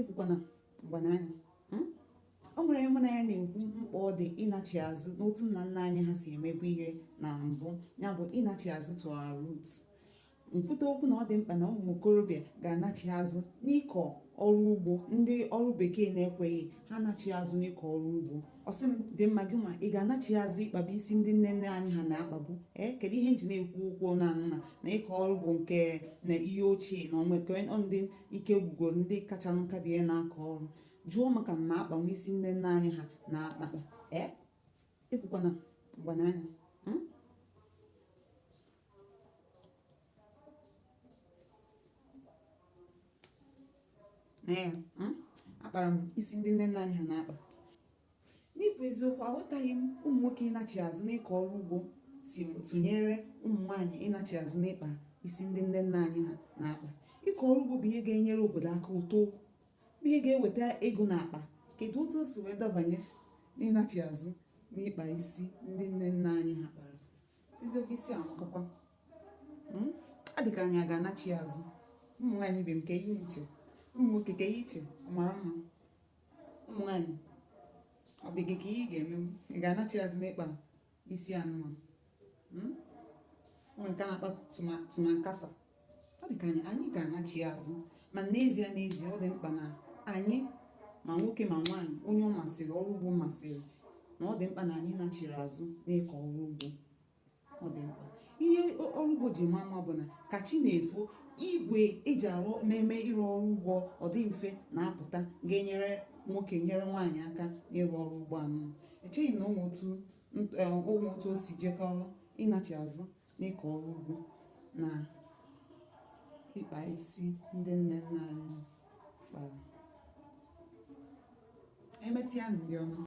ekwukwana mgbananya. O nwere mụ na ya na-ekwu mkpa ọ dị ịnachi azụ n'otu nna nna anyị ha si emebu ihe na mbụ, ya bụ ịnachi azụ to our roots. Nkwute okwu na ọ dị mkpa na ụmụ okorobịa ga-anachi azụ n'ịkọ ọrụ ugbo. Ndị ọrụ bekee na-ekweghị ha nachi azụ n'ịkọ ọrụ ugbo. Ọ sị m dị mma, gị nwa ị ga-anachi azụ ịkpabu isi ndị nne nne anyị ha na-akpabu? Kedu ihe nji na-ekwu okwu na ịkọ ọrụ bụ nke na ihe ochie na onweke ndị ike gwugoro, ndị kacha nka bie na-akọ ọrụ? Jụọ maka mma akpanwe isi nne nne anyị ha na-akpakpa. Ekwukwana mgbananya. Akpara m isi ndị nne nna anyị ha na-akpa. N'ikwu eziokwu, aghọtaghị m ụmụ nwoke ịnachi azụ n'ịkọ ọrụ ugbo si tụnyere ụmụ nwaanyị ịnachi azụ n'ịkpa isi ndị nne nna anyị ha na-akpa. Ịkọ ọrụ ugbo bụ ihe ga-enyere obodo aka uto, bụ ihe ga-eweta ego n'akpa. Kedu otu o si wee dabanye n'ịnachi azụ n'ịkpa isi ndị nne nna anyị ha kpara? Eziokwu isi amakakwa. Ọ dị ka anyị a ga-anachi azụ. Ụmụ nwaanyị be m, ka ihe uche. Ụmụ nwoke ka ihe iche, ọ mara mma? Ụmụ nwaanyị, ọ dị gị ka ihe ị ga-emenwu? Ị ga-anachi azụ n'ịkpa isi anụmanụ? Onwe nke a na-akpa tụmankasa. Ọ dị ka anyị ga-anachi azụ, ma n'ezie ọ dị mkpa na anyị, ma nwoke ma nwaanyị, onye ọ masịrị, ọrụ ugbo masịrị, na ọ dị mkpa na anyị nachiri azụ n'ịkọ ọrụ ugbo. Ọ dị mkpa. Ihe ọrụ ugbo ji maa mma bụ na ka chi na-efo, igwe eji arụ na-eme ịrụ ọrụ ugbo ọ dị mfe na-apụta, ga-enyere nwoke nyere nwaanyị aka n'ịrụ ọrụ ugbo anụ. Echeghị m na ụmụ otu o si jekọrọ ịnachi azụ n'ịkọ ọrụ ugbo na ịkpa isi ndị nne nna anyị kpara. Emesịa ndị ọma.